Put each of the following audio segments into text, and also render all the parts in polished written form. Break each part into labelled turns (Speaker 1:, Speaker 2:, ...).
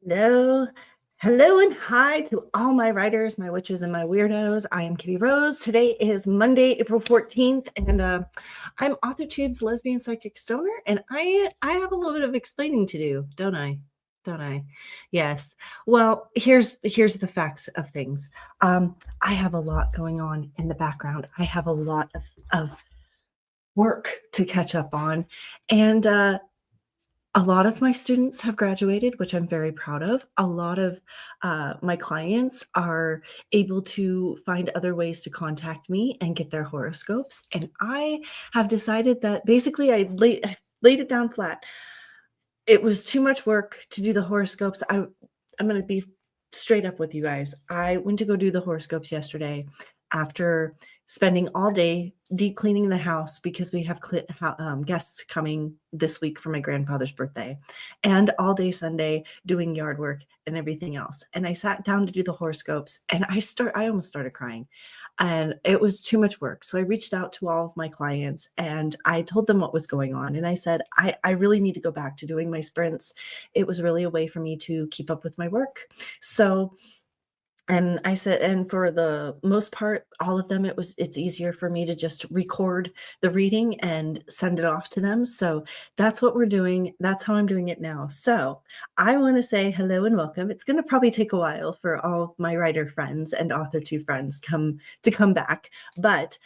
Speaker 1: Hello, hello, and hi to all my writers, my witches, and my weirdos. I am KibbyRose. Today is Monday, April 14th, and I'm Authortubes lesbian psychic stoner, and I have a little bit of explaining to do, don't I? Don't I? Yes. Well, here's the facts of things. I have a lot going on in the background. I have a lot of work to catch up on, and a lot of my students have graduated, which I'm very proud of. A lot of my clients are able to find other ways to contact me and get their horoscopes. And I have decided that basically I laid it down flat. It was too much work to do the horoscopes. I'm going to be straight up with you guys. I went to go do the horoscopes yesterday after spending all day deep cleaning the house because we have guests coming this week for my grandfather's birthday, and all day Sunday doing yard work and everything else. And I sat down to do the horoscopes, and I almost started crying, and it was too much work. So I reached out to all of my clients and I told them what was going on. And I said, I really need to go back to doing my sprints. It was really a way for me to keep up with my work. So and I said, and for the most part, all of them, it's easier for me to just record the reading and send it off to them. So that's what we're doing. That's how I'm doing it now. So I want to say hello and welcome. It's going to probably take a while for all of my writer friends and author2 friends to come back, but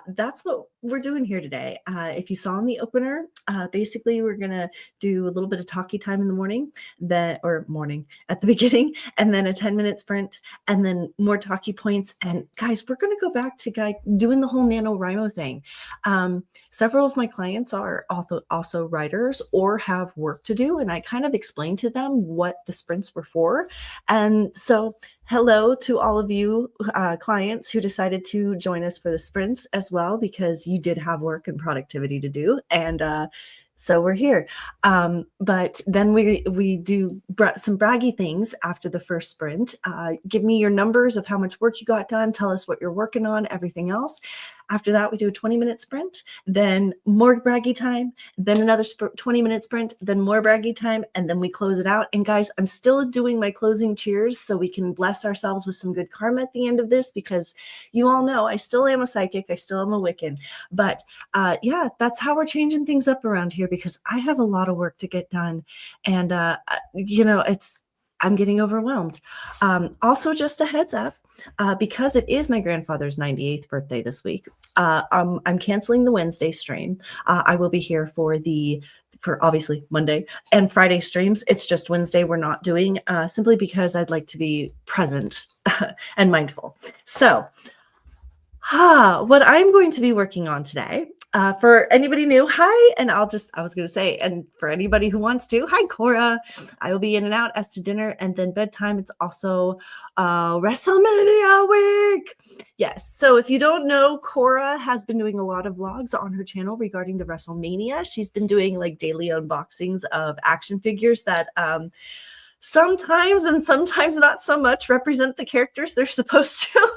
Speaker 1: that's what we're doing here today. If you saw in the opener, basically we're going to do a little bit of talkie time in the morning, morning at the beginning, and then a 10-minute sprint, and then more talkie points. And guys, we're going to go back to doing the whole NaNoWriMo thing. Several of my clients are also writers or have work to do, and I kind of explained to them what the sprints were for. And so hello to all of you clients who decided to join us for the sprints as well, because you did have work and productivity to do. And so we're here. But then we do some braggy things after the first sprint. Give me your numbers of how much work you got done. Tell us what you're working on, everything else. After that, we do a 20-minute sprint, then more braggy time, then another 20-minute sprint, then more braggy time, and then we close it out. And guys, I'm still doing my closing cheers so we can bless ourselves with some good karma at the end of this, because you all know I still am a psychic, I still am a Wiccan. But yeah, that's how we're changing things up around here, because I have a lot of work to get done. And, you know, I'm getting overwhelmed. Also, just a heads up, because it is my grandfather's 98th birthday this week, I'm canceling the Wednesday stream. I will be here for obviously Monday and Friday streams. It's just Wednesday we're not doing, simply because I'd like to be present and mindful. So what I'm going to be working on today, for anybody new, hi, and I was going to say, and for anybody who wants to, hi, Cora. I will be in and out as to dinner and then bedtime. It's also WrestleMania week. Yes. So if you don't know, Cora has been doing a lot of vlogs on her channel regarding the WrestleMania. She's been doing like daily unboxings of action figures that sometimes and sometimes not so much represent the characters they're supposed to.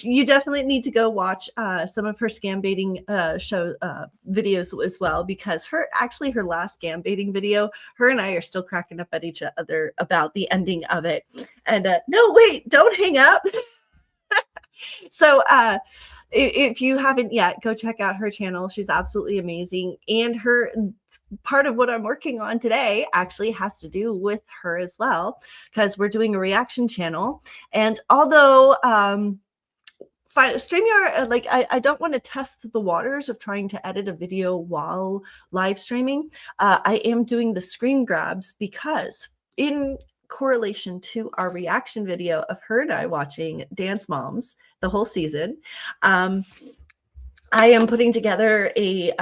Speaker 1: You definitely need to go watch some of her scam baiting videos as well, because her last scam baiting video, her and I are still cracking up at each other about the ending of it. And no, wait, don't hang up. So if you haven't yet, go check out her channel. She's absolutely amazing. And her part of what I'm working on today actually has to do with her as well, because we're doing a reaction channel. And although StreamYard, like I don't want to test the waters of trying to edit a video while live streaming. I am doing the screen grabs because in correlation to our reaction video of her and I watching Dance Moms the whole season, I am putting together a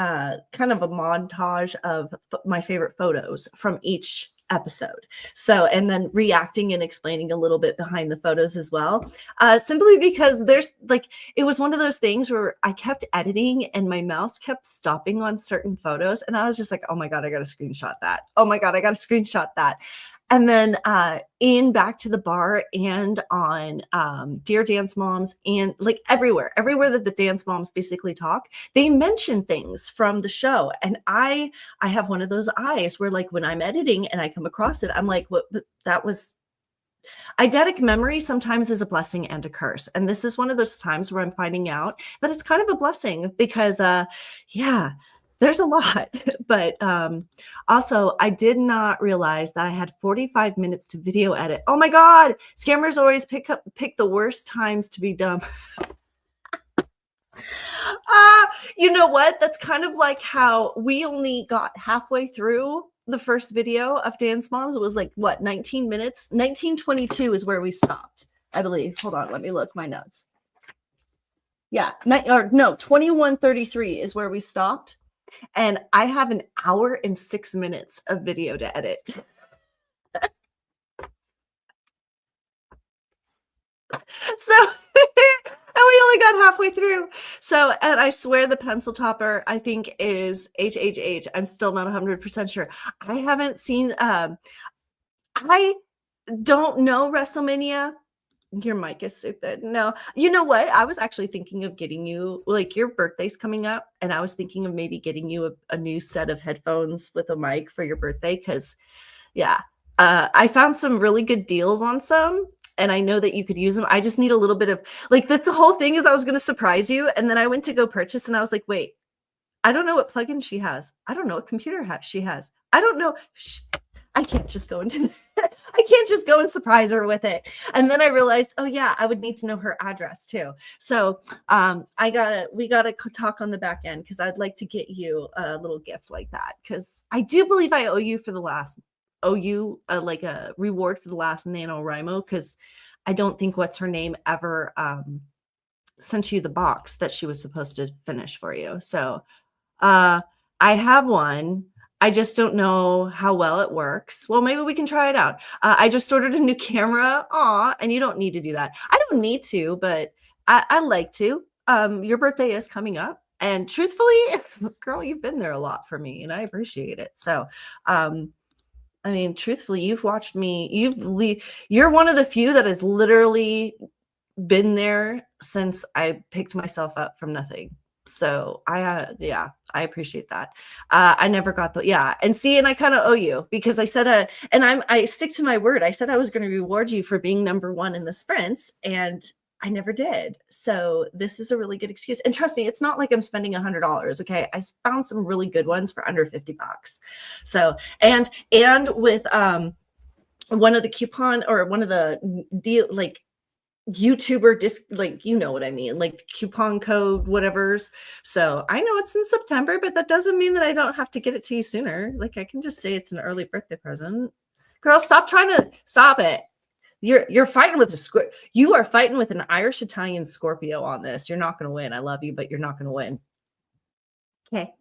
Speaker 1: kind of a montage of my favorite photos from each episode. So, and then reacting and explaining a little bit behind the photos as well. Simply because there's like, it was one of those things where I kept editing and my mouse kept stopping on certain photos. And I was just like, oh my God, I got to screenshot that. Oh my God, I got to screenshot that. And then in Back to the Bar and on Dear Dance Moms and like everywhere that the Dance Moms basically talk, they mention things from the show. And I have one of those eyes where like when I'm editing and I come across it, I'm like, what? That was eidetic memory sometimes is a blessing and a curse. And this is one of those times where I'm finding out that it's kind of a blessing because yeah, there's a lot. But also I did not realize that I had 45 minutes to video edit. Oh my God, scammers always pick the worst times to be dumb. You know what? That's kind of like how we only got halfway through the first video of Dance Moms. It was like, what, 19 minutes? 1922 is where we stopped, I believe. Hold on, let me look my notes. Yeah, no, 21:33 is where we stopped. And I have an hour and 6 minutes of video to edit. So and we only got halfway through. So, and I swear the pencil topper, I think, is HHH. I'm still not 100% sure. I haven't seen, I don't know WrestleMania. Your mic is stupid. No, you know what? I was actually thinking of getting you, like, your birthday's coming up, and I was thinking of maybe getting you a new set of headphones with a mic for your birthday. Because, yeah, I found some really good deals on some. And I know that you could use them. I just need a little bit of like the whole thing is I was going to surprise you. And then I went to go purchase and I was like, wait, I don't know what plugin she has. I don't know what computer she has. I don't know. I can't just go into I can't just go and surprise her with it. And then I realized, oh yeah, I would need to know her address too. So we gotta talk on the back end because I'd like to get you a little gift like that. Because I do believe I owe you like a reward for the last NaNoWriMo, because I don't think what's her name ever sent you the box that she was supposed to finish for you. So I have one. I just don't know how well it works. Well, maybe we can try it out. I just ordered a new camera. And you don't need to do that. I don't need to, but I like to. Your birthday is coming up. And truthfully, girl, you've been there a lot for me and I appreciate it. So, I mean, truthfully, you've watched me. You're one of the few that has literally been there since I picked myself up from nothing. So I appreciate that. I never got and see, and I kind of owe you because I said, and I stick to my word. I said I was going to reward you for being #1 in the sprints, and I never did. So this is a really good excuse. And trust me, it's not like I'm spending $100. Okay. I found some really good ones for under $50. So, and with, one of the coupon or one of the deal, like YouTuber disc, like, you know what I mean? Like coupon code, whatever's. So I know it's in September, but that doesn't mean that I don't have to get it to you sooner. Like I can just say it's an early birthday present. Girl, stop it. You're fighting with you are fighting with an Irish Italian Scorpio on this. You're not going to win. I love you, but you're not going to win. Okay.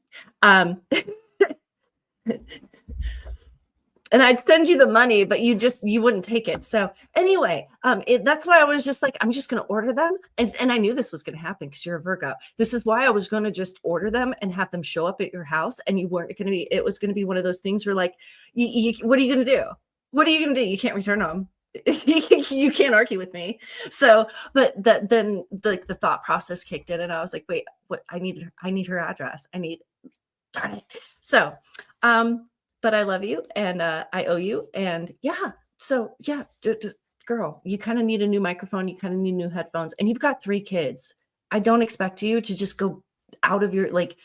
Speaker 1: And I'd send you the money, but you wouldn't take it. So anyway, that's why I was just like, I'm just going to order them. And I knew this was going to happen because you're a Virgo. This is why I was going to just order them and have them show up at your house. And you weren't going to be, it was going to be one of those things where like, what are you going to do? What are you going to do? You can't return them. You can't argue with me. So, but then the thought process kicked in and I was like, wait, what? I need her address. Darn it. So, but I love you and I owe you. And yeah, so yeah, girl, you kind of need a new microphone. You kind of need new headphones and you've got 3 kids. I don't expect you to just go out of your, like,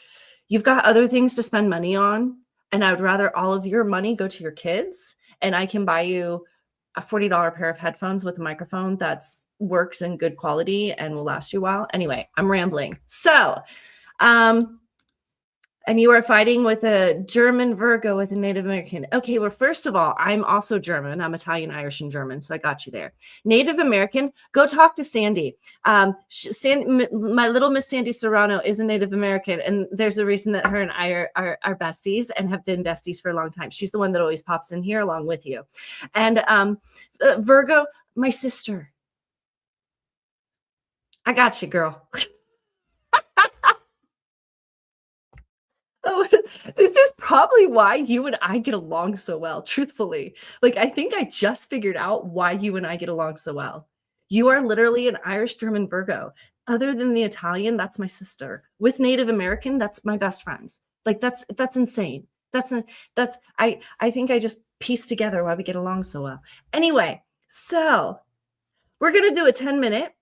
Speaker 1: you've got other things to spend money on. And I would rather all of your money go to your kids, and I can buy you a $40 pair of headphones with a microphone that's works in good quality and will last you a while. Anyway, I'm rambling. So, and you are fighting with a German Virgo with a Native American. Okay, well, first of all, I'm also German. I'm Italian, Irish, and German, so I got you there. Native American, go talk to Sandy. My little Miss Sandy Serrano is a Native American, and there's a reason that her and I are besties and have been besties for a long time. She's the one that always pops in here along with you. And Virgo, my sister. I got you, girl. Oh, this is probably why you and I get along so well, truthfully. Like, I think I just figured out why you and I get along so well. You are literally an Irish German Virgo. Other than the Italian, that's my sister. With Native American, that's my best friends. Like, that's insane. I think I just pieced together why we get along so well. Anyway, so we're gonna do a 10-minute.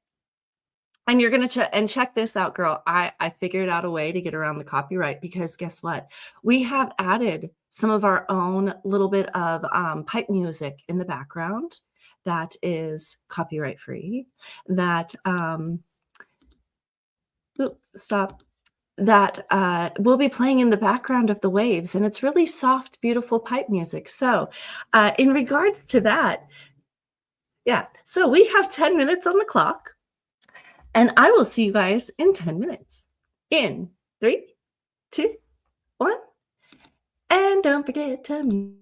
Speaker 1: And you're going to check this out, girl. I figured out a way to get around the copyright, because guess what? We have added some of our own little bit of pipe music in the background that is copyright free. That that will be playing in the background of the waves, and it's really soft, beautiful pipe music. So, in regards to that, yeah. So we have 10 minutes on the clock. And I will see you guys in 10 minutes. In 3, 2, 1. And don't forget to mute.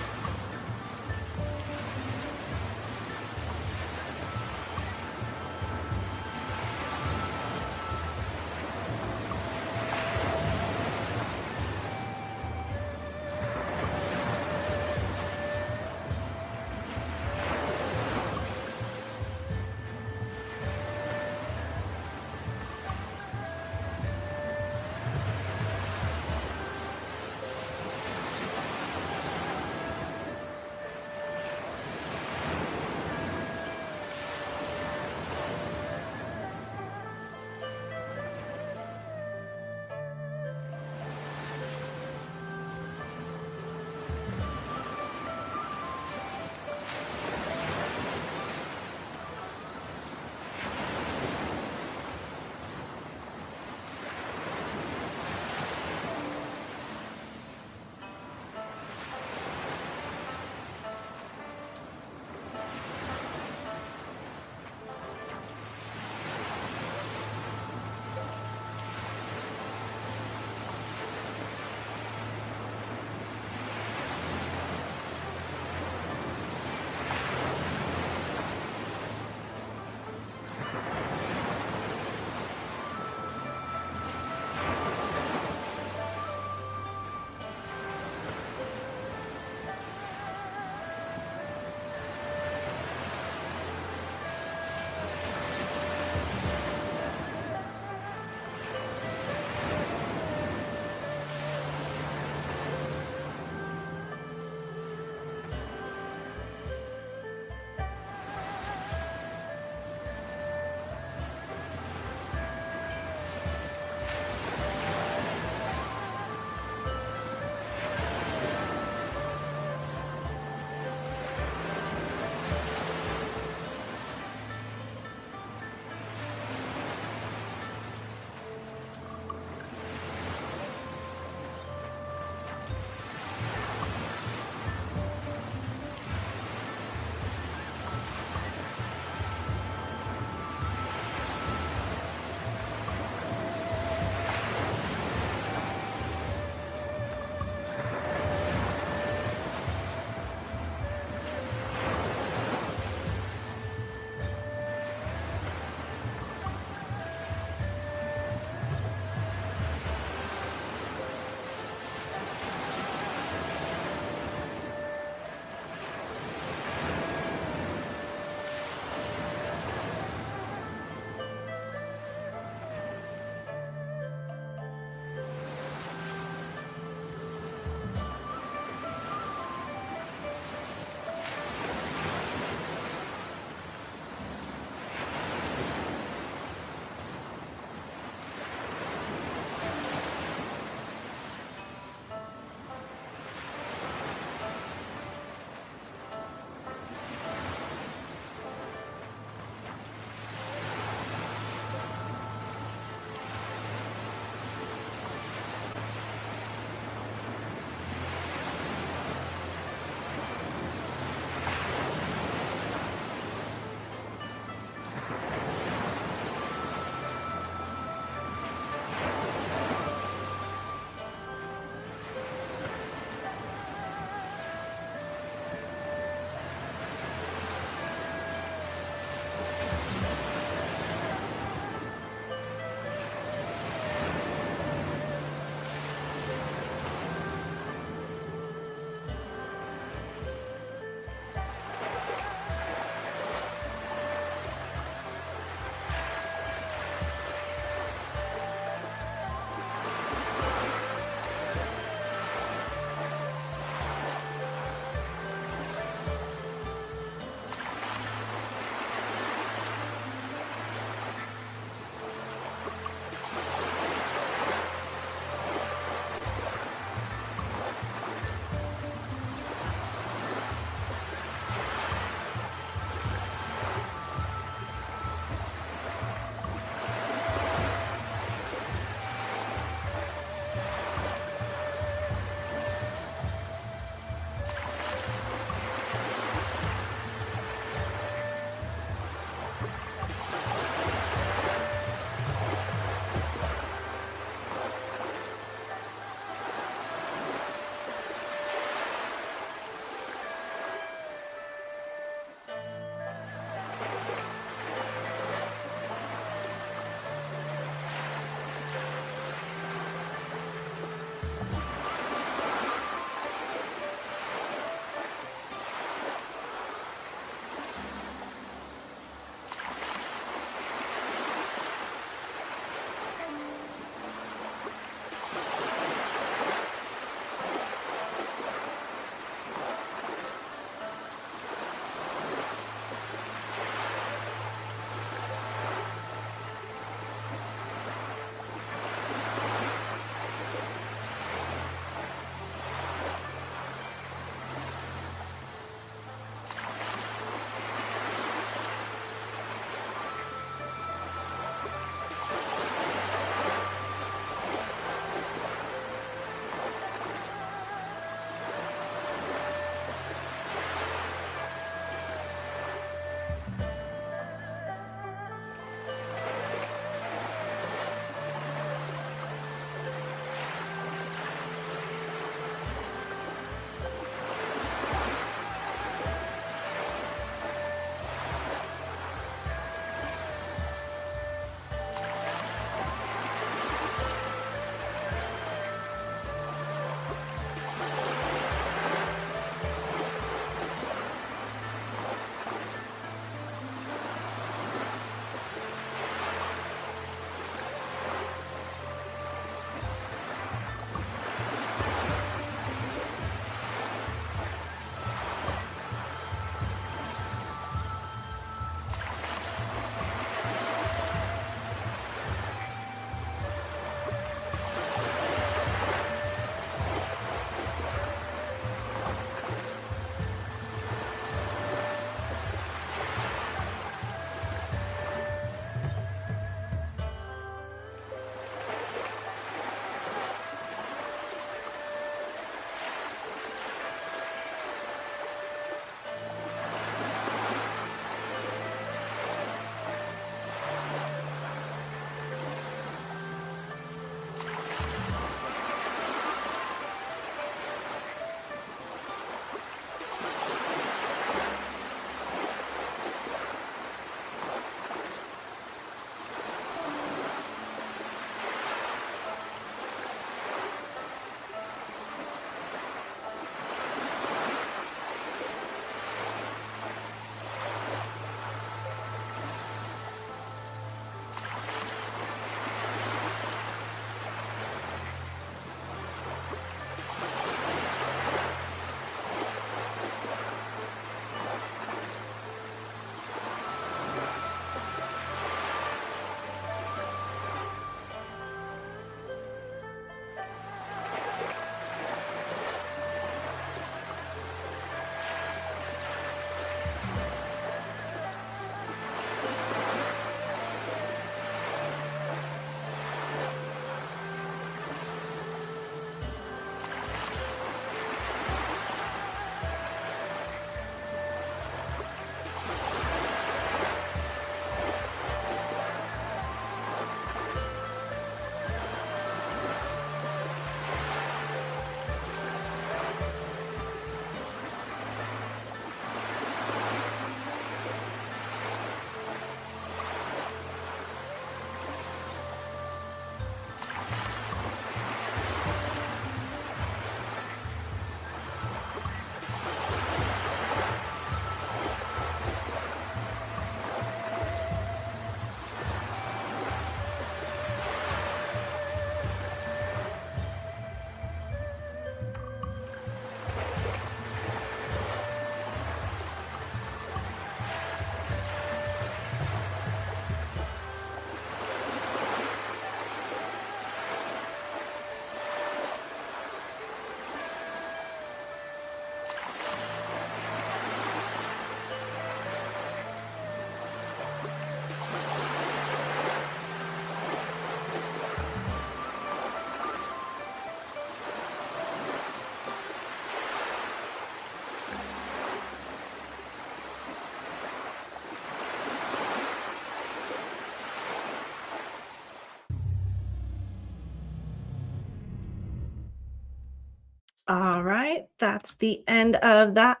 Speaker 1: All right, that's the end of that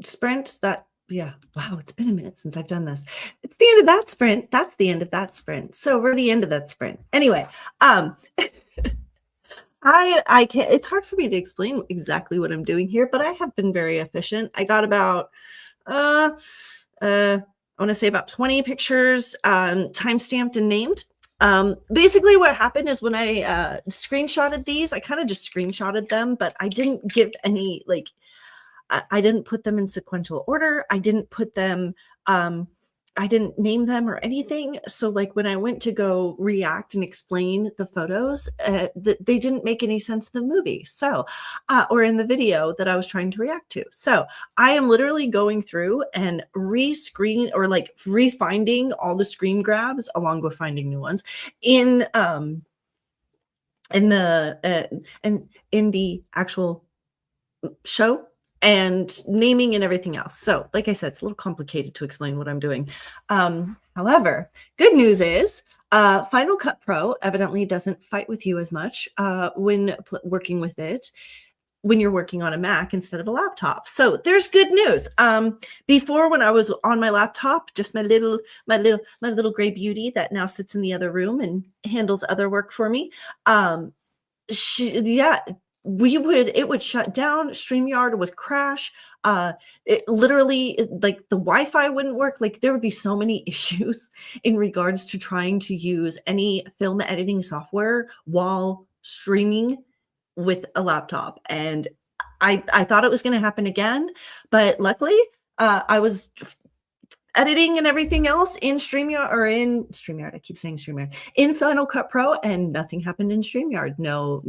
Speaker 1: sprint. Yeah, wow, it's been a minute since I've done this. It's the end of that sprint. That's the end of that sprint. So we're the end of that sprint. Anyway, I can't, it's hard for me to explain exactly what I'm doing here, but I have been very efficient. I got about I want to say about 20 pictures time-stamped and named. Basically what happened is when I screenshotted these, I kind of just screenshotted them, but I didn't give any, like, I didn't put them in sequential order. I didn't put them, I didn't name them or anything. So like when I went to go react and explain the photos, they didn't make any sense in the movie. So, or in the video that I was trying to react to. So I am literally going through and re-screen or like refinding all the screen grabs along with finding new ones in the actual show and naming and everything else. So like I said, it's a little complicated to explain what I'm doing. However, good news is Final Cut Pro evidently doesn't fight with you as much when working with it when you're working on a Mac instead of a laptop. So there's good news. Before, when I was on my laptop, just my little gray beauty that now sits in the other room and handles other work for me. It would shut down. StreamYard would crash. It literally, like, the Wi-Fi wouldn't work. Like, there would be so many issues in regards to trying to use any film editing software while streaming with a laptop. And I thought it was going to happen again, but luckily I was editing and everything else in StreamYard, I keep saying StreamYard, in Final Cut Pro, and nothing happened in StreamYard. No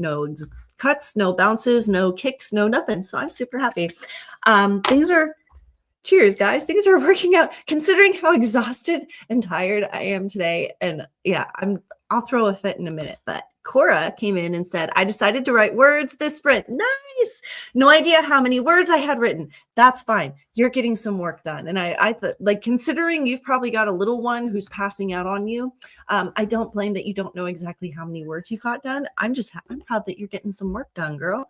Speaker 1: cuts, no bounces, no kicks, no nothing. So I'm super happy. Cheers, guys. Things are working out considering how exhausted and tired I am today. And yeah, I'll throw a fit in a minute, but Cora came in and said, I decided to write words this sprint. Nice. No idea how many words I had written. That's fine. You're getting some work done. And I thought, like, considering you've probably got a little one who's passing out on you, I don't blame that you don't know exactly how many words you got done. I'm proud that you're getting some work done, girl.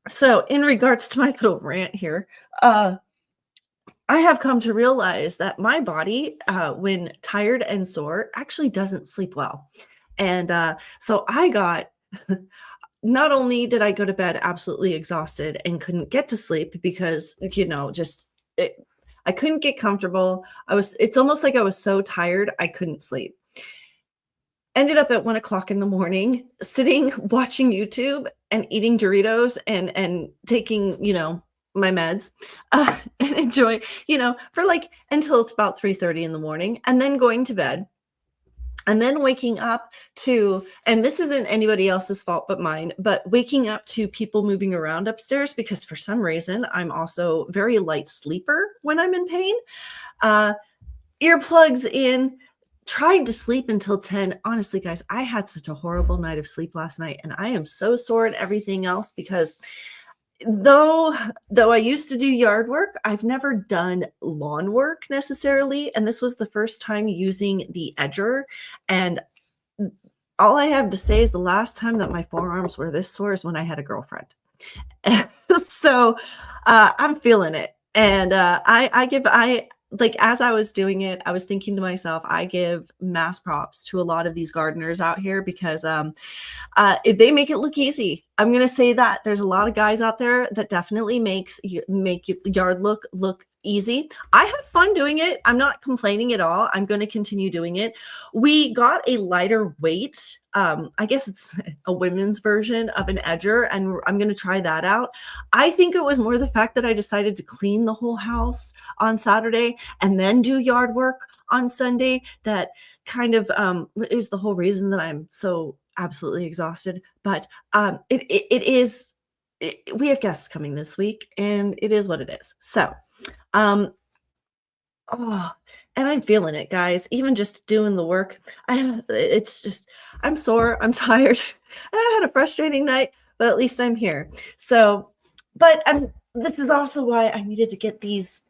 Speaker 1: So in regards to my little rant here, I have come to realize that my body, when tired and sore, actually doesn't sleep well. And so I got, not only did I go to bed absolutely exhausted and couldn't get to sleep because, I couldn't get comfortable. It's almost like I was so tired, I couldn't sleep. Ended up at 1 o'clock in the morning, sitting, watching YouTube and eating Doritos and taking, my meds and enjoy, for like until it's about 3:30 in the morning, and then going to bed. And then waking up to, and this isn't anybody else's fault but mine, but waking up to people moving around upstairs because for some reason I'm also very light sleeper when I'm in pain. Earplugs in, tried to sleep until 10. Honestly, guys, I had such a horrible night of sleep last night, and I am so sore and everything else because though I used to do yard work, I've never done lawn work necessarily, and this was the first time using the edger. And all I have to say is the last time that my forearms were this sore is when I had a girlfriend. So I'm feeling it. And as I was doing it, I was thinking to myself, I give mass props to a lot of these gardeners out here because they make it look easy. I'm going to say that there's a lot of guys out there that definitely make yard look easy. I had fun doing it. I'm not complaining at all. I'm going to continue doing it. We got a lighter weight. I guess it's a women's version of an edger, and I'm going to try that out. I think it was more the fact that I decided to clean the whole house on Saturday and then do yard work on Sunday that kind of is the whole reason that I'm so absolutely exhausted. But we have guests coming this week, and it is what it is. So and I'm feeling it, guys. Even just doing the work, I'm sore, I'm tired, and I had a frustrating night, but at least I'm here. So, but this is also why I needed to get these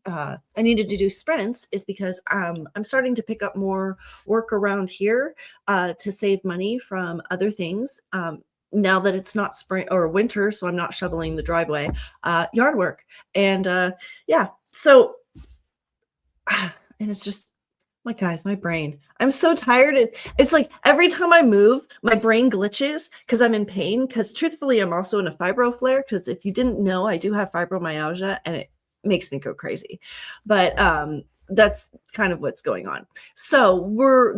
Speaker 1: I needed to do sprints is because I'm starting to pick up more work around here to save money from other things. Now that it's not spring or winter, so I'm not shoveling the driveway, yard work. And yeah, so, and it's just, my guys, my brain. I'm so tired. It's like every time I move, my brain glitches because I'm in pain. Because truthfully, I'm also in a fibro flare. Because if you didn't know, I do have fibromyalgia, and it makes me go crazy. But that's kind of what's going on. So we're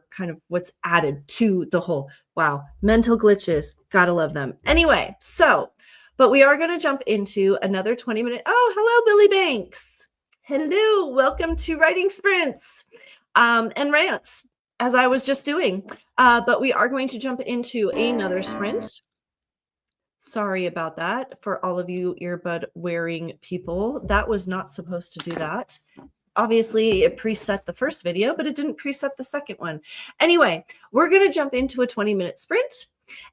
Speaker 1: kind of what's added to the whole. Wow, mental glitches. Gotta love them. Anyway, so, but we are going to jump into another 20-minute. Oh, hello, Billy Banks. Hello, welcome to Writing Sprints and Rants, as I was just doing. But we are going to jump into another sprint. Sorry about that for all of you earbud wearing people. That was not supposed to do that. Obviously, it preset the first video, but it didn't preset the second one. Anyway, we're going to jump into a 20-minute sprint.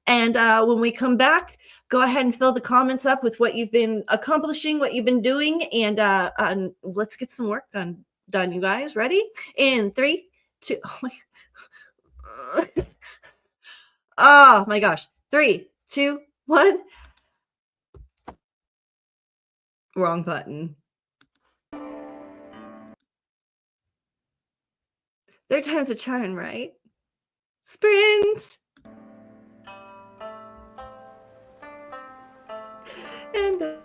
Speaker 1: And when we come back, go ahead and fill the comments up with what you've been accomplishing, what you've been doing, and let's get some work done, you guys. Ready? In 3, 2, oh my gosh. 3, 2, 1. Wrong button. Third time's a charm, right? Sprint. And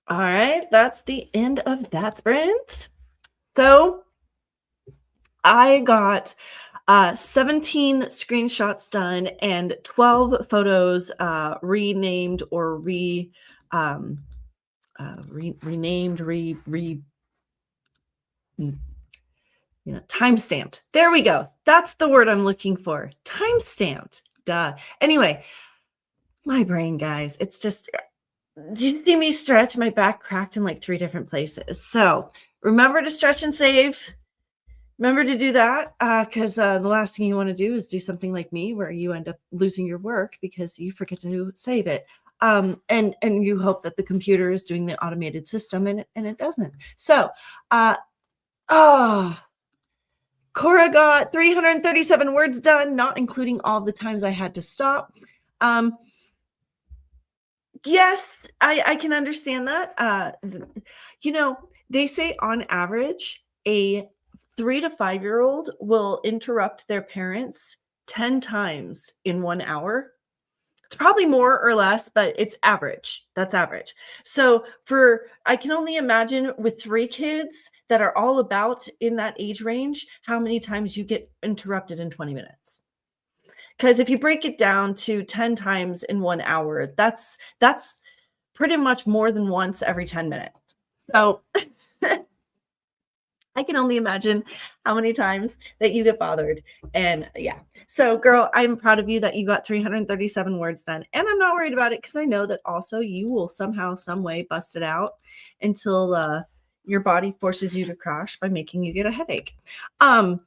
Speaker 1: All right, that's the end of that sprint. So I got 17 screenshots done and 12 photos renamed or renamed, time-stamped. There we go. That's the word I'm looking for. Time-stamped. Duh. Anyway, my brain, guys, it's just, did you see me stretch? My back cracked in like 3 different places. So remember to stretch and save. Remember to do that, because the last thing you want to do is do something like me where you end up losing your work because you forget to save it. And you hope that the computer is doing the automated system, and it doesn't. So, Cora got 337 words done, not including all the times I had to stop. Yes, I can understand that. They say on average, a 3 to 5-year-old will interrupt their parents 10 times in 1 hour. It's probably more or less, but it's average. That's average. So I can only imagine with 3 kids that are all about in that age range, how many times you get interrupted in 20 minutes. Because if you break it down to 10 times in 1 hour, that's pretty much more than once every 10 minutes. So I can only imagine how many times that you get bothered. And yeah. So girl, I'm proud of you that you got 337 words done. And I'm not worried about it because I know that also you will somehow, some way bust it out until your body forces you to crash by making you get a headache. I,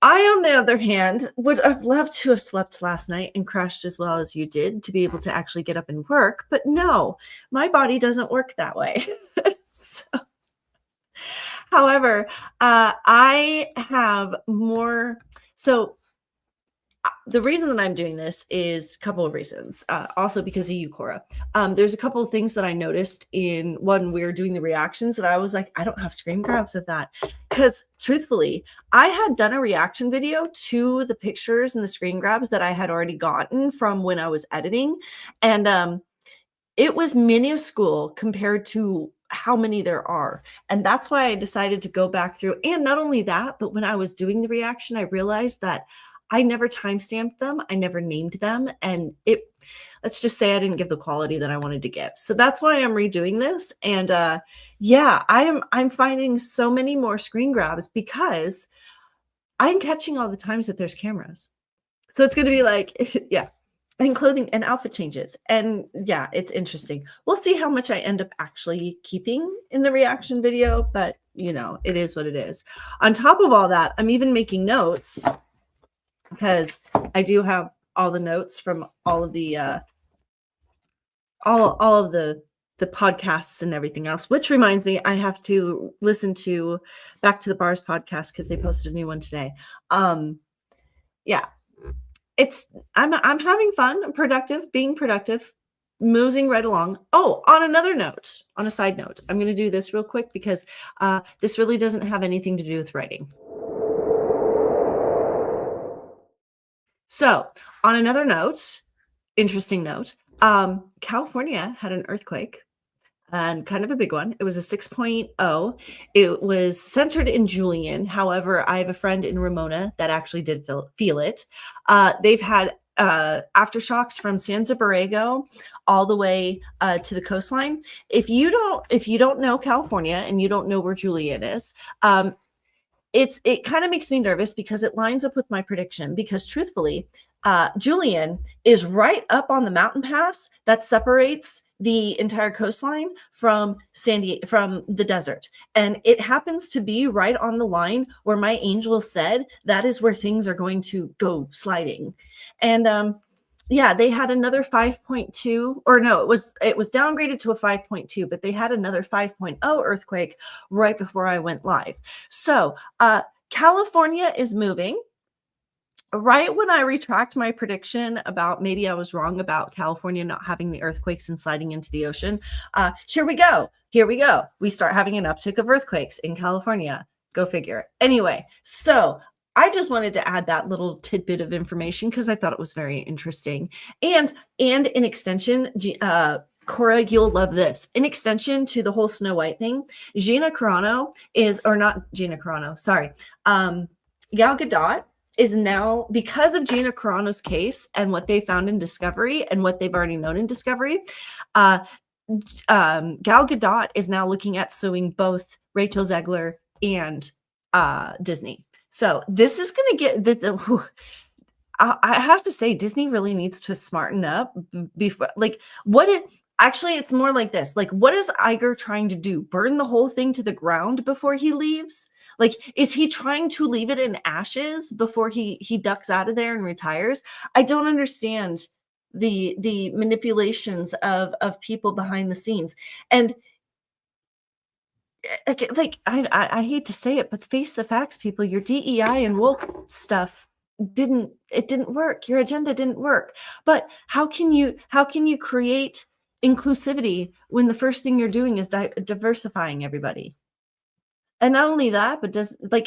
Speaker 1: on the other hand, would have loved to have slept last night and crashed as well as you did to be able to actually get up and work. But no, my body doesn't work that way. So, however, I have more. So the reason that I'm doing this is a couple of reasons. Also because of you, Cora. There's a couple of things that I noticed when we were doing the reactions that I was like, I don't have screen grabs of that. Because truthfully, I had done a reaction video to the pictures and the screen grabs that I had already gotten from when I was editing. And it was minuscule compared to how many there are. And that's why I decided to go back through. And not only that, but when I was doing the reaction, I realized that I never timestamped them. I never named them. And let's just say I didn't give the quality that I wanted to give. So that's why I'm redoing this. And yeah, I'm finding so many more screen grabs because I'm catching all the times that there's cameras. So it's going to be like, yeah. And clothing and outfit changes. And yeah, it's interesting. We'll see how much I end up actually keeping in the reaction video, but it is what it is. On top of all that, I'm even making notes because I do have all the notes from all of the all of the podcasts and everything else, which reminds me, I have to listen to Back to the Bars podcast because they posted a new one today. Yeah. I'm having fun. I'm being productive, moving right along. Oh, on a side note, I'm going to do this real quick because this really doesn't have anything to do with writing. So on another note, interesting note, California had an earthquake. And kind of a big one. It was a 6.0. It was centered in Julian. However, I have a friend in Ramona that actually did feel it. They've had aftershocks from San Borrego all the way to the coastline. If you don't know California and you don't know where Julian is, it kind of makes me nervous because it lines up with my prediction. Because truthfully, Julian is right up on the mountain pass that separates the entire coastline from the desert. And it happens to be right on the line where my angel said that is where things are going to go sliding. And yeah, they had another 5.2, or no, it was downgraded to a 5.2, but they had another 5.0 earthquake right before I went live. So California is moving. Right when I retract my prediction about maybe I was wrong about California not having the earthquakes and sliding into the ocean, here we go. We start having an uptick of earthquakes in California. Go figure. Anyway, so I just wanted to add that little tidbit of information because I thought it was very interesting. And in extension, Cora, you'll love this. In extension to the whole Snow White thing, Gina Carano is, or not Gina Carano, sorry. Gal Gadot is now, because of Gina Carano's case and what they found in Discovery and what they've already known in Discovery, Gal Gadot is now looking at suing both Rachel Zegler and Disney. So this is going to get I have to say, Disney really needs to smarten up before, like, actually, it's more like this. Like, what is Iger trying to do? Burn the whole thing to the ground before he leaves? Like, is he trying to leave it in ashes before he ducks out of there and retires? I don't understand the manipulations of people behind the scenes. And like, I hate to say it, but face the facts, people. Your DEI and woke stuff didn't work. Your agenda didn't work. But how can you create inclusivity when the first thing you're doing is diversifying everybody? And not only that, but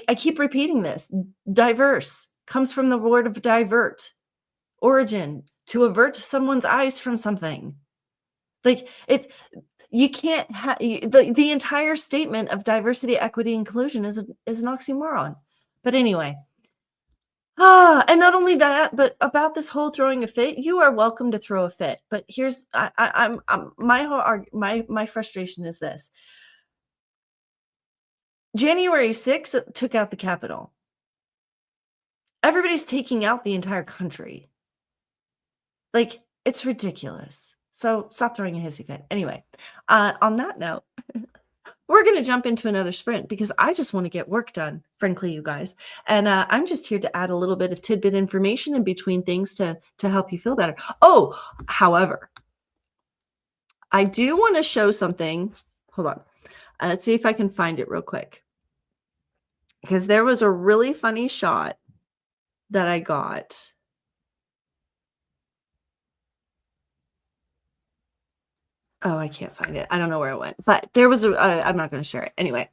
Speaker 1: I keep repeating this, diverse comes from the word of divert, origin, to avert someone's eyes from something. Like, you can't have the entire statement of diversity, equity, inclusion is an oxymoron. But anyway, and not only that, but about this whole throwing a fit, you are welcome to throw a fit. But here's my frustration is this: January 6th took out the Capitol. Everybody's taking out the entire country. Like, it's ridiculous. So stop throwing a hissy fit. Anyway, on that note, we're going to jump into another sprint because I just want to get work done, frankly, you guys. And I'm just here to add a little bit of tidbit information in between things to help you feel better. Oh, however, I do want to show something. Hold on. Let's see if I can find it real quick. Because there was a really funny shot that I got. Oh, I can't find it. I don't know where it went, but there was I'm not going to share it. Anyway,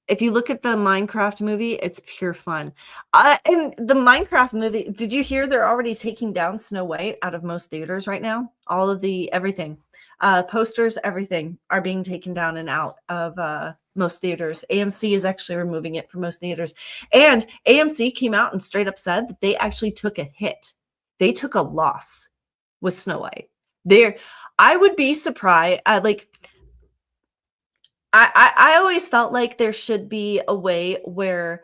Speaker 1: if you look at the Minecraft movie, it's pure fun. And the Minecraft movie, did you hear they're already taking down Snow White out of most theaters right now? All of everything, posters, everything are being taken down and out of most theaters. AMC is actually removing it from most theaters. And AMC came out and straight up said that they actually took a hit. They took a loss with Snow White. I would be surprised. I always felt like there should be a way where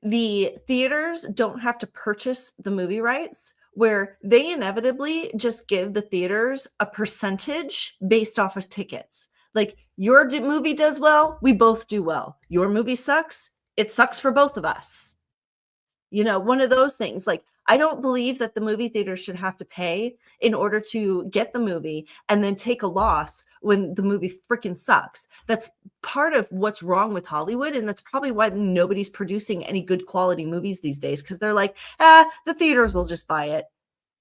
Speaker 1: the theaters don't have to purchase the movie rights, where they inevitably just give the theaters a percentage based off of tickets. Like, your movie does well, we both do well. Your movie sucks, it sucks for both of us. You know, one of those things. Like, I don't believe that the movie theater should have to pay in order to get the movie and then take a loss when the movie freaking sucks. That's part of what's wrong with Hollywood. And that's probably why nobody's producing any good quality movies these days. Because they're like, the theaters will just buy it.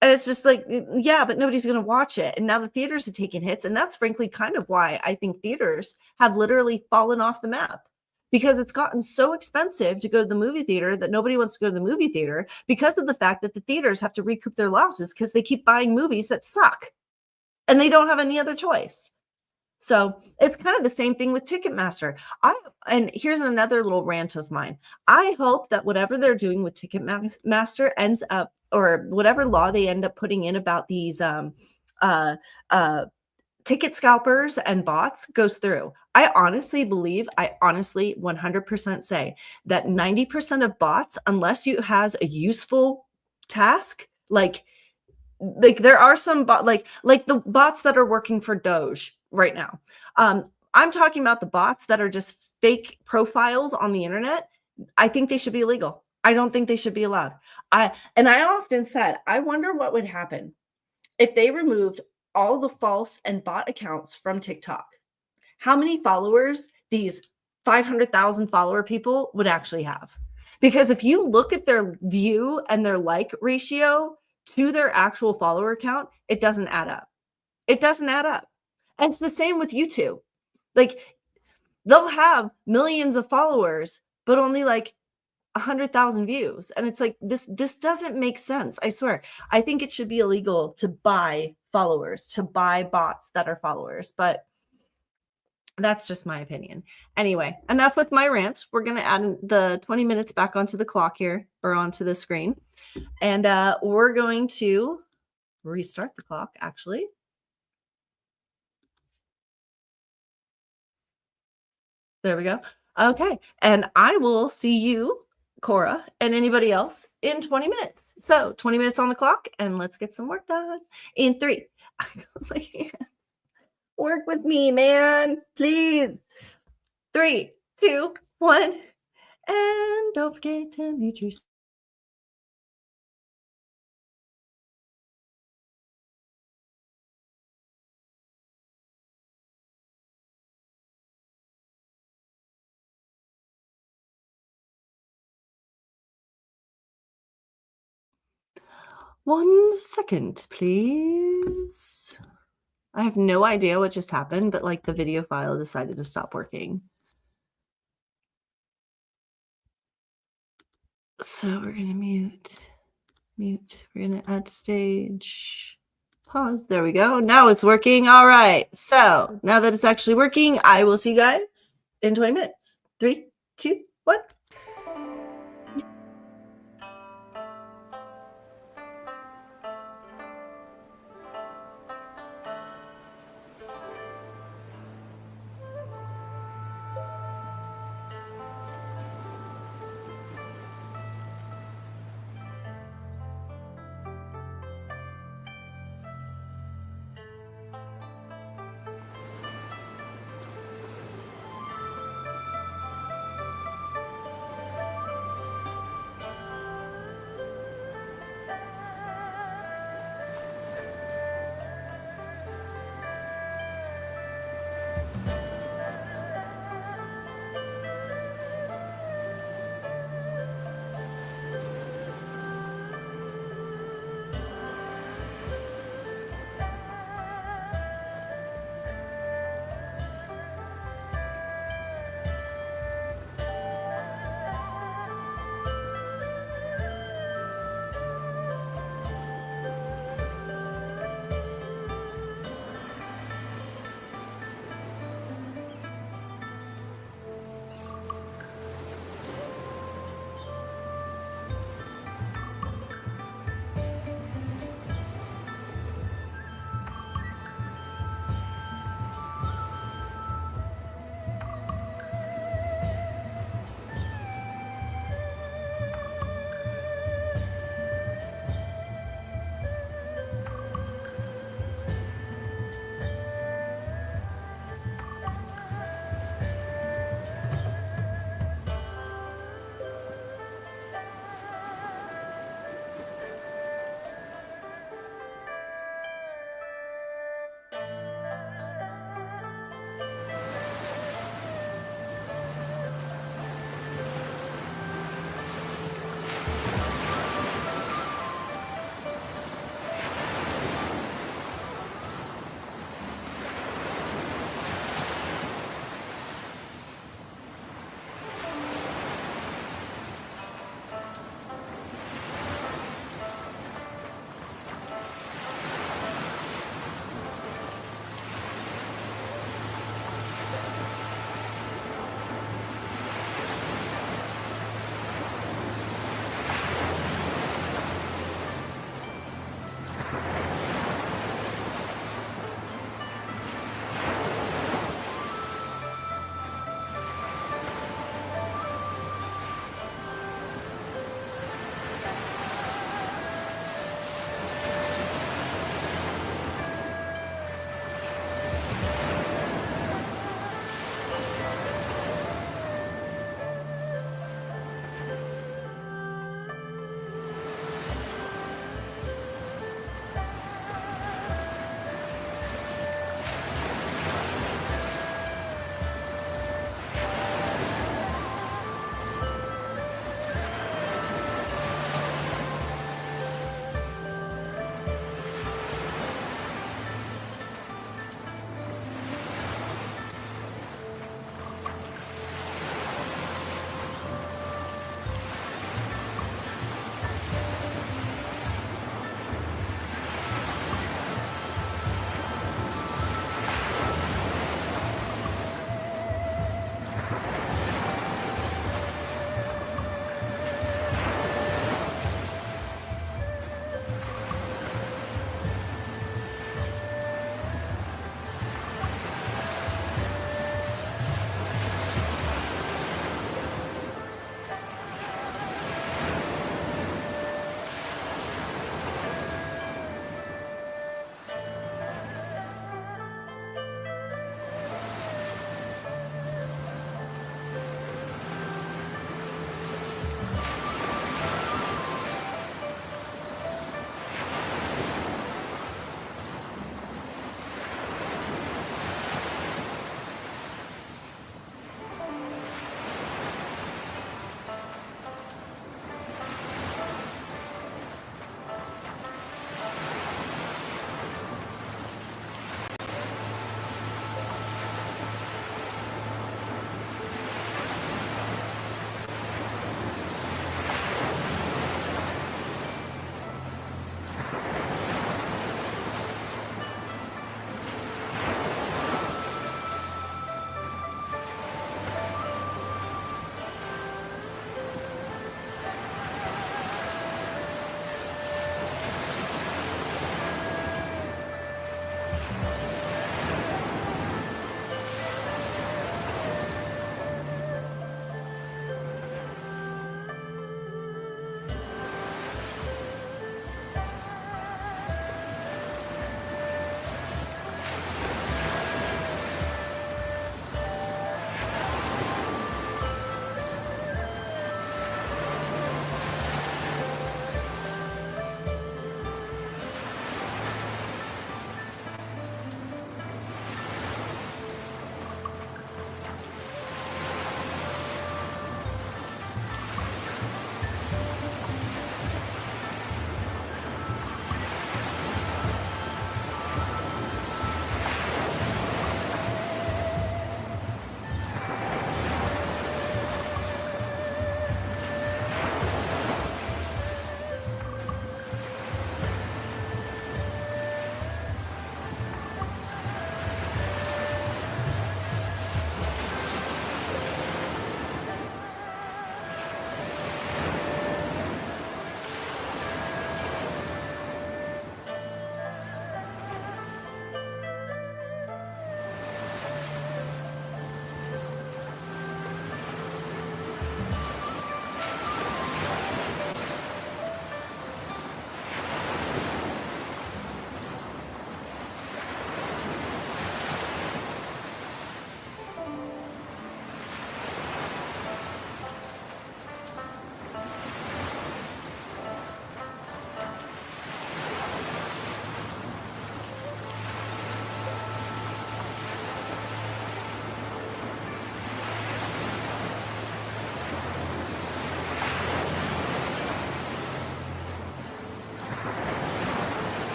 Speaker 1: And it's just like, yeah, but nobody's going to watch it. And now the theaters are taking hits. And that's frankly kind of why I think theaters have literally fallen off the map. Because it's gotten so expensive to go to the movie theater that nobody wants to go to the movie theater because of the fact that the theaters have to recoup their losses because they keep buying movies that suck and they don't have any other choice. So it's kind of the same thing with Ticketmaster. And here's another little rant of mine. I hope that whatever they're doing with Ticketmaster ends up, or whatever law they end up putting in about these ticket scalpers and bots goes through. I honestly 100% say that 90% of bots, unless you has a useful task, like there are some like the bots that are working for Doge right now. I'm talking about the bots that are just fake profiles on the internet. I think they should be illegal. I don't think they should be allowed. I often said, I wonder what would happen if they removed all the false and bot accounts from TikTok. How many followers these 500,000 follower people would actually have? Because if you look at their view and their like ratio to their actual follower count, it doesn't add up. It doesn't add up. And it's the same with YouTube. Like, they'll have millions of followers, but only like 100,000 views. And it's like, this doesn't make sense. I swear. I think it should be illegal to buy followers, to buy bots that are followers. But that's just my opinion. Anyway, enough with my rant. We're going to add the 20 minutes back onto the clock here, or onto the screen. And we're going to restart the clock, actually. There we go. Okay. And I will see you, Cora, and anybody else in 20 minutes. So 20 minutes on the clock, and let's get some work done. In 3. Work with me, man. Please. 3, 2, 1. And don't forget to mute your 1 second, please. I have no idea what just happened, but like the video file decided to stop working. So we're going to mute. We're going to add to stage. Pause. There we go. Now it's working. All right. So now that it's actually working, I will see you guys in 20 minutes. 3, 2, 1.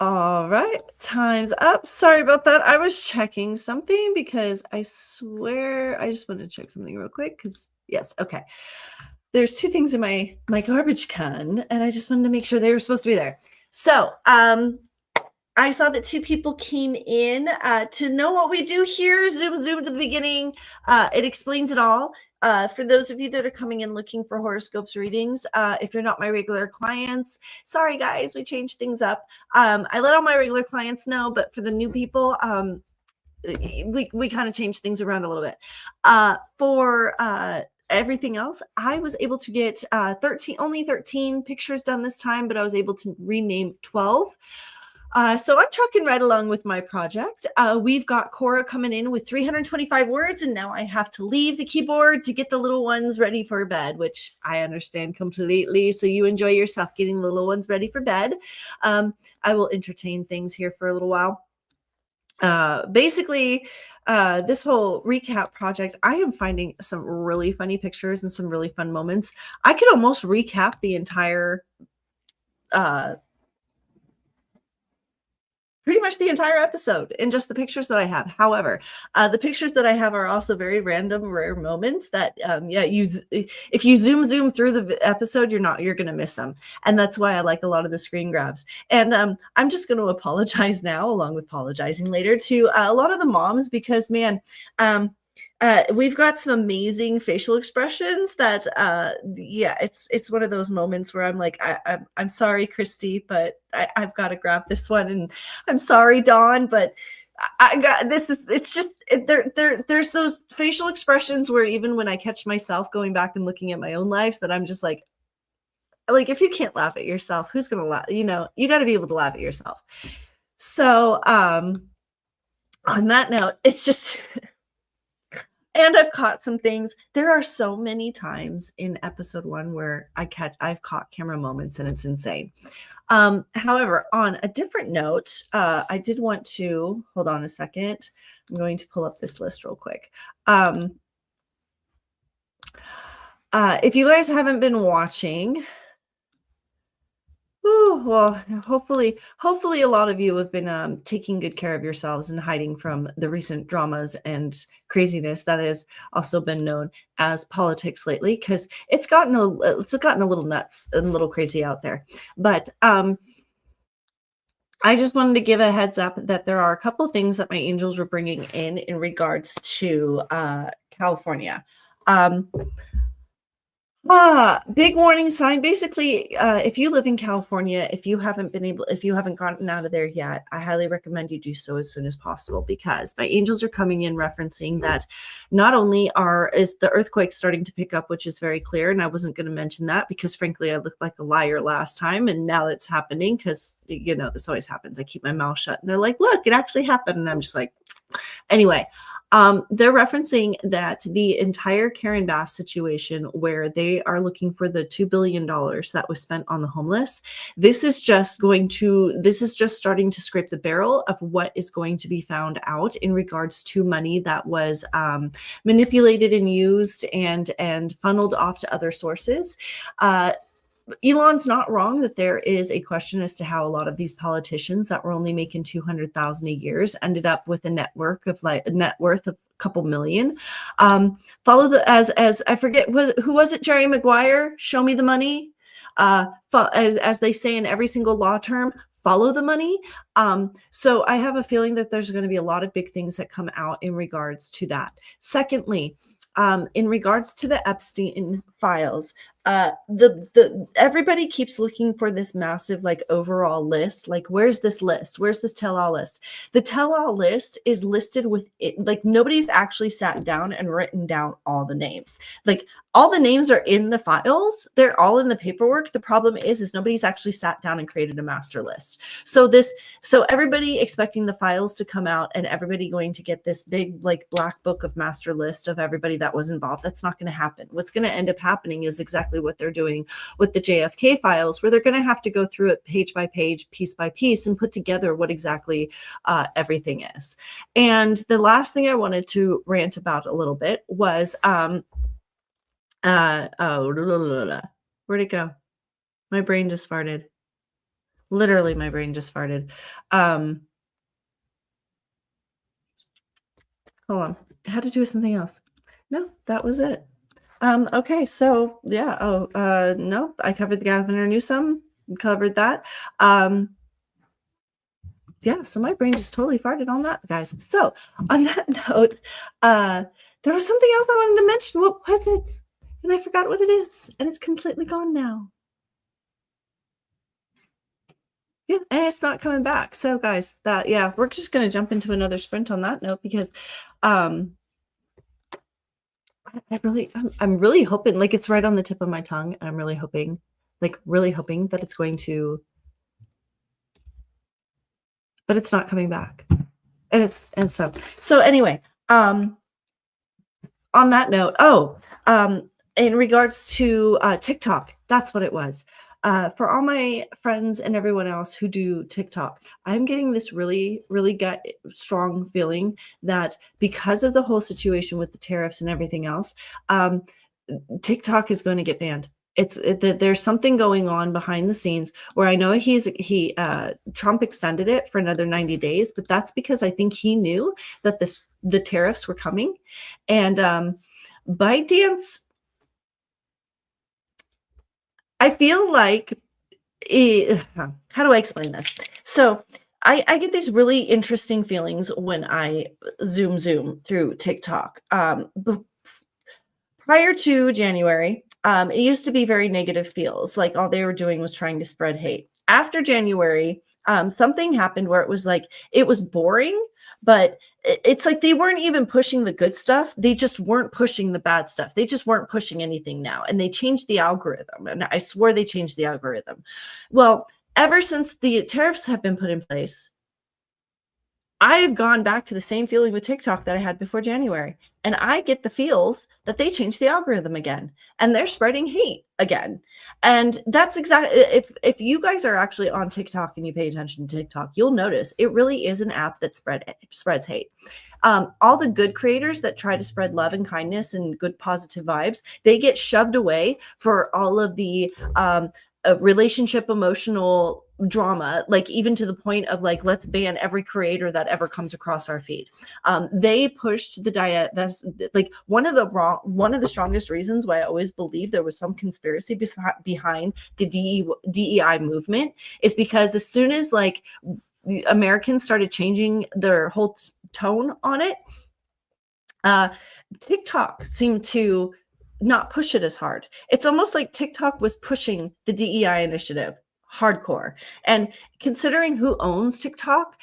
Speaker 1: All right, time's up. Sorry about that. I was checking something because I swear I just wanted to check something real quick because yes, okay. There's two things in my garbage can, and I just wanted to make sure they were supposed to be there. So, I saw that two people came in to know what we do here. Zoom to the beginning. It explains it all. For those of you that are coming in looking for horoscopes readings, if you're not my regular clients, sorry guys, we changed things up. I let all my regular clients know, but for the new people, we kind of changed things around a little bit. For everything else, I was able to get only 13 pictures done this time, but I was able to rename 12. So I'm trucking right along with my project. We've got Cora coming in with 325 words, and now I have to leave the keyboard to get the little ones ready for bed, which I understand completely. So you enjoy yourself getting the little ones ready for bed. I will entertain things here for a little while. Basically, this whole recap project, I am finding some really funny pictures and some really fun moments. I could almost recap the entire pretty much the entire episode in just the pictures that I have. However, the pictures that I have are also very random, rare moments that, if you zoom through the episode, you're going to miss them. And that's why I like a lot of the screen grabs. And I'm just going to apologize now, along with apologizing later, to a lot of the moms, because, man, we've got some amazing facial expressions that, it's one of those moments where I'm like, I'm sorry, Christy, but I've got to grab this one, and I'm sorry, Dawn, but I got this. It's just there's those facial expressions where even when I catch myself going back and looking at my own lives, that I'm just like if you can't laugh at yourself, who's gonna laugh? You got to be able to laugh at yourself. So, on that note, it's just. And I've caught some things. There are so many times in episode 1 where I've caught camera moments, and it's insane. However, on a different note, I did want to hold on a second. I'm going to pull up this list real quick. If you guys haven't been watching, well, hopefully a lot of you have been taking good care of yourselves and hiding from the recent dramas and craziness that has also been known as politics lately, because it's gotten a little nuts and a little crazy out there. But I just wanted to give a heads up that there are a couple things that my angels were bringing in regards to California. Big warning sign. Basically, if you live in California, if you haven't gotten out of there yet, I highly recommend you do so as soon as possible, because my angels are coming in referencing that not only is the earthquake starting to pick up, which is very clear, and I wasn't going to mention that because frankly I looked like a liar last time, and now it's happening because this always happens. I keep my mouth shut, and they're like, "Look, it actually happened," and I'm just like, anyway. They're referencing that the entire Karen Bass situation, where they are looking for the $2 billion that was spent on the homeless. This is just starting to scrape the barrel of what is going to be found out in regards to money that was manipulated and used and funneled off to other sources. Elon's not wrong that there is a question as to how a lot of these politicians that were only making $200,000 a year ended up with a net worth of a couple million. As I forget, who was it? Jerry Maguire. Show me the money. As they say in every single law term, follow the money. So I have a feeling that there's going to be a lot of big things that come out in regards to that. Secondly, in regards to the Epstein files, everybody keeps looking for this massive overall list. Where's this list? Where's this tell-all list? The tell-all list is listed with it. Nobody's actually sat down and written down all the names. All the names are in the files. They're all in the paperwork. The problem is nobody's actually sat down and created a master list. So everybody expecting the files to come out and everybody going to get this big black book of master list of everybody that was involved. That's not going to happen. What's going to end up happening is exactly what they're doing with the JFK files, where they're going to have to go through it page by page, piece by piece, and put together what exactly everything is. And the last thing I wanted to rant about a little bit was where'd it go? My brain just farted. Literally, my brain just farted. Hold on. I had to do something else. No, that was it. Okay, so yeah. No, I covered the Governor Newsom. Covered that. Yeah, so my brain just totally farted on that, guys. So on that note, there was something else I wanted to mention. What was it? And I forgot what it is, and it's completely gone now. Yeah, and it's not coming back. So guys, we're just gonna jump into another sprint on that note because I'm really hoping, like, it's right on the tip of my tongue, and I'm really hoping that it's going to, but it's not coming back. And so anyway, on that note, in regards to TikTok, that's what it was. For all my friends and everyone else who do TikTok, I'm getting this really, really strong feeling that because of the whole situation with the tariffs and everything else, TikTok is going to get banned. There's something going on behind the scenes where I know Trump extended it for another 90 days, but that's because I think he knew that the tariffs were coming. And ByteDance, I feel like, how do I explain this? So I get these really interesting feelings when I zoom through TikTok. Prior to January, it used to be very negative feels, like all they were doing was trying to spread hate. After January, something happened where it was boring, but it's like they weren't even pushing the good stuff. They just weren't pushing the bad stuff. They just weren't pushing anything now. And they changed the algorithm. And I swear they changed the algorithm. Well, ever since the tariffs have been put in place, I've gone back to the same feeling with TikTok that I had before January. And I get the feels that they changed the algorithm again and they're spreading hate again. And that's exactly, if you guys are actually on TikTok and you pay attention to TikTok, you'll notice it really is an app that spreads hate. All the good creators that try to spread love and kindness and good positive vibes, they get shoved away for all of the relationship emotional drama, like even to the point of like, let's ban every creator that ever comes across our feed. They pushed the diet, like one of the strongest reasons why I always believe there was some conspiracy behind the DEI movement is because as soon as like the Americans started changing their whole tone on it, TikTok seemed to not push it as hard. It's almost like TikTok was pushing the DEI initiative hardcore. And considering who owns TikTok,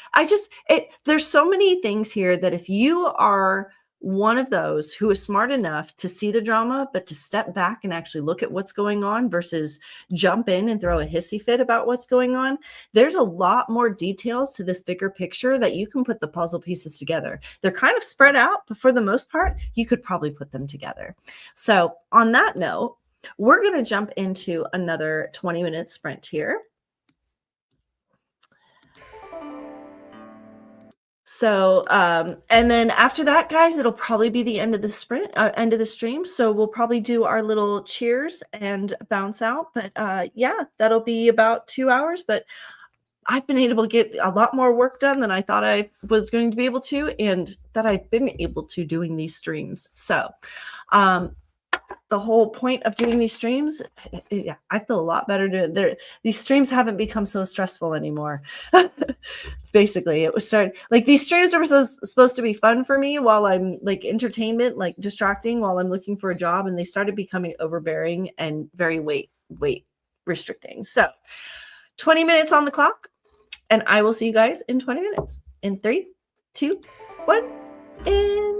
Speaker 1: there's so many things here that if you are one of those who is smart enough to see the drama, but to step back and actually look at what's going on versus jump in and throw a hissy fit about what's going on, there's a lot more details to this bigger picture that you can put the puzzle pieces together. They're kind of spread out, but for the most part, you could probably put them together. So on that note, we're going to jump into another 20-minute sprint here. So, and then after that, guys, it'll probably be the end of the sprint, end of the stream. So we'll probably do our little cheers and bounce out. But yeah, that'll be about 2 hours. But I've been able to get a lot more work done than I thought I was going to be able to, and that I've been able to doing these streams. So, the whole point of doing these streams, yeah, I feel a lot better. These streams haven't become so stressful anymore. Basically, it was started like these streams are supposed to be fun for me while I'm like entertainment, like distracting while I'm looking for a job, and they started becoming overbearing and very weight restricting. So 20 minutes on the clock, and I will see you guys in 20 minutes. In 3, 2, 1, and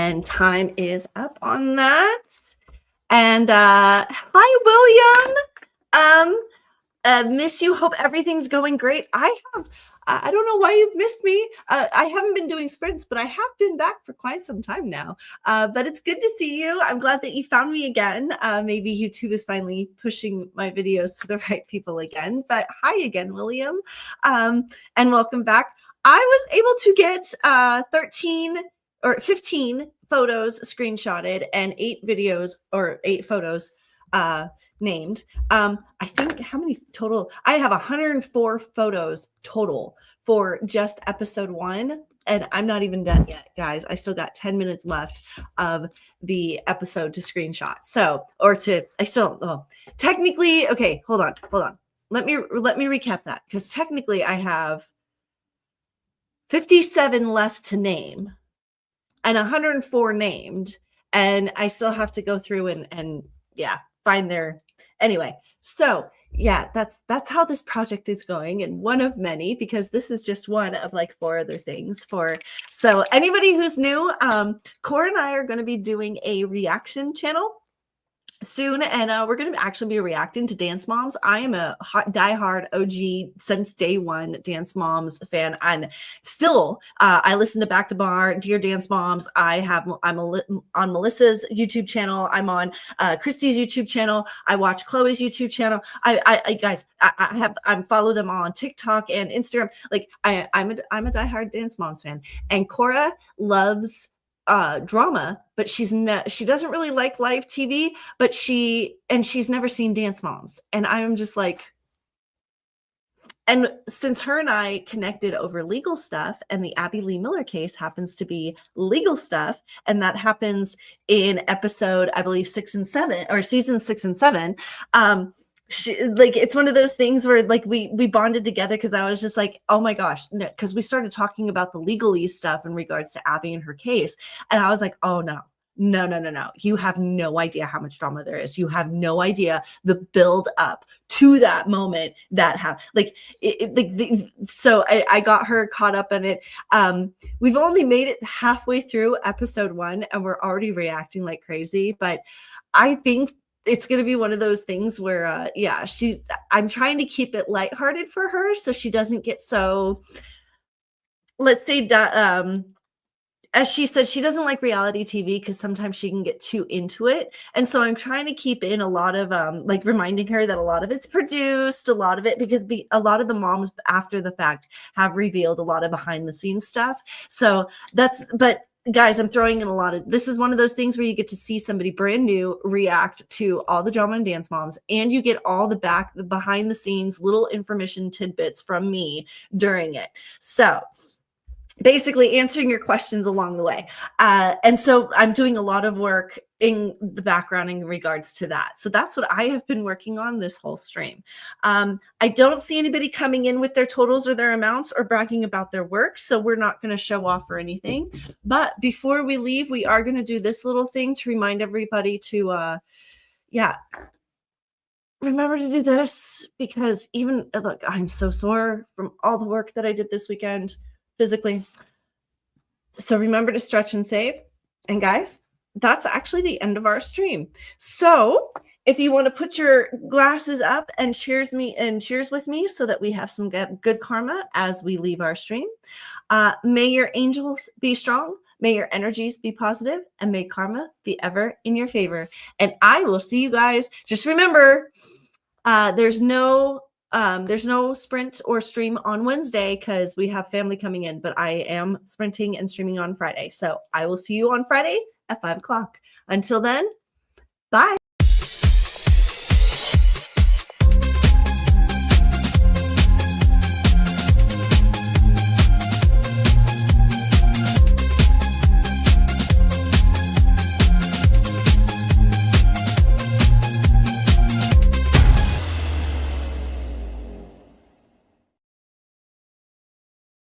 Speaker 1: and time is up on that. And hi, William. Miss you. Hope everything's going great. I don't know why you've missed me. I haven't been doing sprints, but I have been back for quite some time now. But it's good to see you. I'm glad that you found me again. Maybe YouTube is finally pushing my videos to the right people again. But hi again, William. And welcome back. I was able to get 13 or 15 photos screenshotted and 8 videos or 8 photos named. I think how many total? I have 104 photos total for just episode 1, and I'm not even done yet, guys. I still got 10 minutes left of the episode to screenshot. So, or to, I still, oh, technically, okay, hold on. Let me recap that, because technically I have 57 left to name and 104 named, and I still have to go through and yeah, find their, anyway. So yeah, that's how this project is going, and one of many, because this is just one of like 4 other things for. So anybody who's new, Cora and I are going to be doing a reaction channel soon, and we're going to actually be reacting to Dance Moms. I am a diehard OG since day one Dance Moms fan, and still I listen to Back to Bar, Dear Dance Moms. I'm on Melissa's YouTube channel. I'm on Christy's YouTube channel. I watch Chloe's YouTube channel. I guys, I follow them all on TikTok and Instagram. Like I'm a diehard Dance Moms fan, and Cora loves drama, but she doesn't really like live TV, but she's never seen Dance Moms. And I'm just like, and since her and I connected over legal stuff, and the Abby Lee Miller case happens to be legal stuff, and that happens in episode, I believe, 6 and 7, or season 6 and 7, like it's one of those things where like we bonded together, because I was just like, oh my gosh, because we started talking about the legalese stuff in regards to Abby and her case, and I was like, oh no, you have no idea how much drama there is. You have no idea the build up to that moment that happened. Like so I got her caught up in it. We've only made it halfway through episode 1, and we're already reacting like crazy, but I think it's going to be one of those things where, yeah, I'm trying to keep it lighthearted for her, so she doesn't get so, let's say, as she said, she doesn't like reality TV because sometimes she can get too into it. And so I'm trying to keep in a lot of, like reminding her that a lot of it's produced, a lot of it, because a lot of the moms after the fact have revealed a lot of behind the scenes stuff. So but guys, I'm throwing in a lot of, this is one of those things where you get to see somebody brand new react to all the drama and Dance Moms, and you get all the behind the scenes little information tidbits from me during it. So basically answering your questions along the way. And so I'm doing a lot of work in the background in regards to that. So that's what I have been working on this whole stream. I don't see anybody coming in with their totals or their amounts or bragging about their work, so we're not going to show off or anything. But before we leave, we are going to do this little thing to remind everybody to, yeah, remember to do this, because even, look, I'm so sore from all the work that I did this weekend physically. So remember to stretch and save. And guys, that's actually the end of our stream. So if you want to put your glasses up and cheers with me so that we have some good karma as we leave our stream. May your angels be strong. May your energies be positive, and may karma be ever in your favor. And I will see you guys. Just remember, there's no sprint or stream on Wednesday because we have family coming in, but I am sprinting and streaming on Friday. So I will see you on Friday at 5 o'clock. Until then, bye.